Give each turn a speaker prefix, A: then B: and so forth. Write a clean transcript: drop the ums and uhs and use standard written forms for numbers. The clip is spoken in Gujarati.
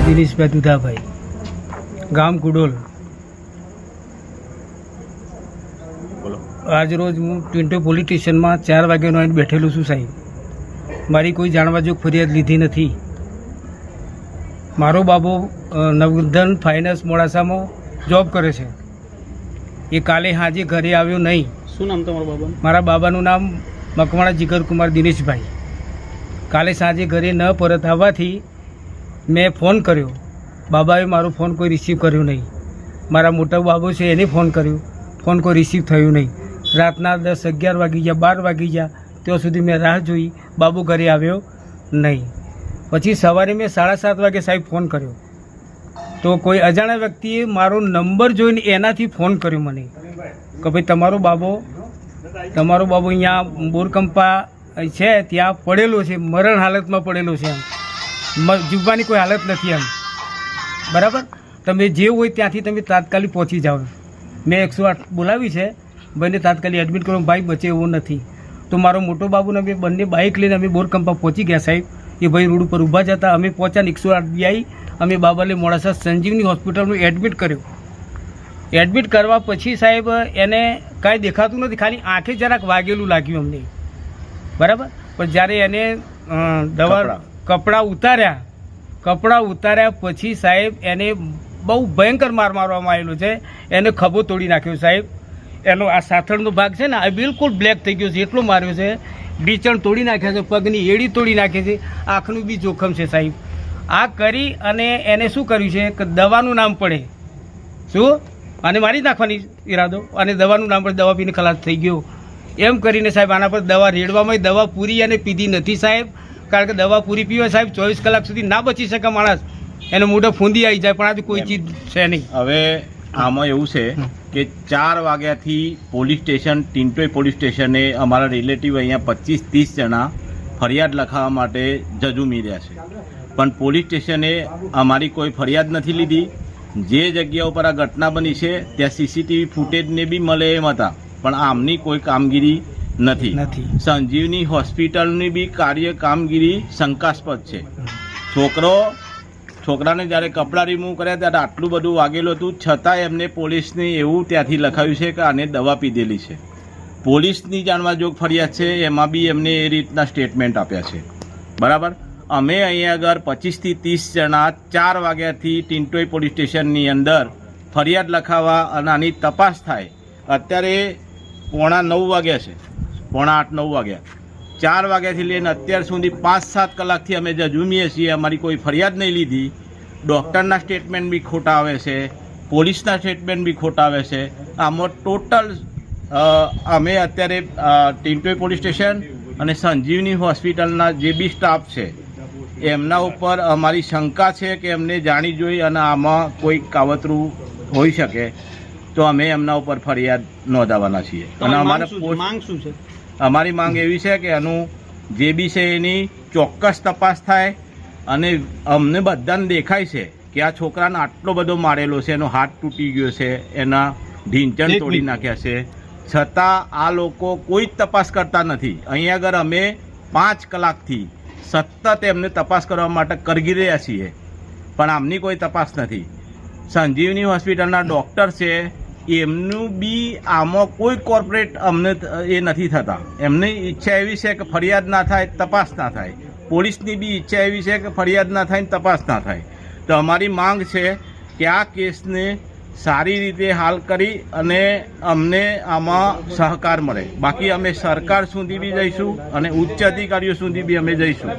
A: દિનેશભાઈ દુધાભાઈ, ગામ કુડોલ. આજ રોજ હું ટિન્ટો પોલીસ સ્ટેશનમાં 4 વાગ્યાનો આવીને બેઠેલો છું સાહેબ. મારી કોઈ જાણવા જોગ ફરિયાદ લીધી નથી. મારો બાબો નવધન ફાઇનાન્સ મોડાસામાં જોબ કરે છે. એ કાલે સાંજે ઘરે આવ્યો નહીં.
B: શું નામ તમારા બાબાનું?
A: મારા બાબાનું નામ મકવાણા જીગરકુમાર દિનેશભાઈ. કાલે સાંજે ઘરે ન પરત આવવાથી મેં ફોન કર્યો. બાબાએ મારો ફોન કોઈ રિસીવ કર્યો નહીં. મારા મોટા બાબો છે એને ફોન કર્યો, ફોન કોઈ રિસીવ થયું નહીં. રાતના 10, 11 વાગી ગયા, 12 વાગી ગયા, ત્યાં સુધી મેં રાહ જોઈ. બાબુ ઘરે આવ્યો નહીં. પછી સવારે મેં 7:30 વાગે સાહેબ ફોન કર્યો તો કોઈ અજાણ્યા વ્યક્તિએ મારો નંબર જોઈને એનાથી ફોન કર્યો મને કે ભાઈ તમારો બાબો અહીંયા બોરકંપા છે ત્યાં પડેલો છે, મરણ હાલતમાં પડેલો છે, એમ જીવવાની કોઈ હાલત નથી એમ. બરાબર, તમે જે હોય ત્યાંથી તમે તાત્કાલિક પહોંચી જાઓ. મેં 108 બોલાવી છે, ભાઈને તાત્કાલિક એડમિટ કરો, ભાઈ બચે એવો નથી. તો મારો મોટો બાબુને અમે બંને બાઇક લઈને અમે બોરકંપા પહોંચી ગયા સાહેબ. એ ભાઈ રોડ ઉપર ઊભા જતા. અમે પહોંચ્યા 108 બી આવી. અમે બાબાને મોડાસા સંજીવની હોસ્પિટલમાં એડમિટ કર્યો. એડમિટ કરવા પછી સાહેબ એને કાંઈ દેખાતું નથી, ખાલી આંખે જરાક વાગેલું લાગ્યું અમને. બરાબર, પણ જ્યારે એને કપડાં ઉતાર્યા પછી સાહેબ એને બહુ ભયંકર માર મારવામાં આવેલો છે. એને ખભો તોડી નાખ્યો સાહેબ. એનો આ સાથળનો ભાગ છે ને, આ બિલકુલ બ્લેક થઈ ગયો છે, એટલો માર્યો છે. ઢીચણ તોડી નાખ્યા છે, પગની એડી તોડી નાખી છે, આંખનું બી જોખમ છે સાહેબ. આ કરી અને એને શું કર્યું છે કે દવાનું નામ પડે શું અને મારી નાખવાની ઈરાદો, અને દવાનું નામ પડે, દવા પીને ખલાસ થઈ ગયો એમ કરીને સાહેબ આના પર દવા રેડવામાં દવા પૂરી અને પીધી નથી સાહેબ. કારણ કે દવા પૂરી પીવા સાહેબ 24 કલાક સુધી ના બચી શકે માણસ, એને મોઢે ફૂંદી આવી જાય, પણ આજે કોઈ ચીજ છે નહીં.
C: હવે આમાં એવું છે કે 4 વાગ્યાથી પોલીસ સ્ટેશન, ટિન્ટોય પોલીસ સ્ટેશને અમારા રિલેટિવ અહીંયા 25-30 જણા ફરિયાદ લખાવવા માટે જજુમી રહ્યા છે, પણ પોલીસ સ્ટેશને અમારી કોઈ ફરિયાદ નથી લીધી. જે જગ્યા ઉપર આ ઘટના બની છે ત્યાં સીસીટીવી ફૂટેજને બી મળે એમ હતા, પણ આમની કોઈ કામગીરી નથી. સંજીવની હોસ્પિટલની બી કામગીરી શંકાસ્પદ છે. છોકરાને જ્યારે કપડાં રિમૂવ કર્યા ત્યારે આટલું બધું વાગેલું હતું, છતાં એમને પોલીસને એવું ત્યાંથી લખાવ્યું છે કે આને દવા પીધેલી છે. પોલીસની જાણવા જોગ ફરિયાદ છે, એમાં બી એમને એ રીતના સ્ટેટમેન્ટ આપ્યા છે. બરાબર, અમે અહીંયા આગળ 25-30 જણા 4 વાગ્યાથી ટિન્ટોય પોલીસ સ્ટેશનની અંદર ફરિયાદ લખાવવા અને આની તપાસ થાય. અત્યારે 8:45 વાગ્યા છે, 8:45-9 વાગ્યા. 4 વાગ્યાથી લઈને અત્યાર સુધી 5-7 કલાકથી અમે જજુમીએ છીએ. અમારી કોઈ ફરિયાદ નહીં લીધી. ડૉક્ટરના સ્ટેટમેન્ટ બી ખોટા આવે છે, પોલીસના સ્ટેટમેન્ટ બી ખોટા આવે છે. આમાં ટોટલ અમે અત્યારે ટિન્ટોય પોલીસ સ્ટેશન અને સંજીવની હોસ્પિટલના જે બી સ્ટાફ છે એમના ઉપર અમારી શંકા છે કે એમને જાણી જોઈ અને આમાં કોઈ કાવતરું હોઈ શકે, તો અમે એમના ઉપર ફરિયાદ નોંધાવવાના છીએ. અને અમારી માંગ એવી છે કે એનું જે બી છે એની ચોક્કસ તપાસ થાય. અને અમને બધાને દેખાય છે કે આ છોકરાને આટલો બધો મારેલો છે, એનો હાથ તૂટી ગયો છે, એના ઢીંચણ તોડી નાખ્યા છે, છતાં આ લોકો કોઈ જ તપાસ કરતા નથી. અહીંયા આગળ અમે 5 કલાકથી સતત એમને તપાસ કરવા માટે કરગી રહ્યા છીએ, પણ આમની કોઈ તપાસ નથી. સંજીવની હોસ્પિટલના ડૉક્ટર છે, એમનું બી આમાં કોઈ કોર્પોરેટ અમને એ નથી થતા. એમની ઈચ્છા એવી છે કે ફરિયાદ ના થાય, તપાસ ના થાય. પોલીસની બી ઈચ્છા એવી છે કે ફરિયાદ ના થાય, તપાસ ના થાય. તો અમારી માંગ છે કે આ કેસને સારી રીતે હાલ કરી અને અમને આમાં સહકાર મળે. બાકી અમે સરકાર સુધી બી જઈશું અને ઉચ્ચ અધિકારીઓ સુધી બી અમે જઈશું.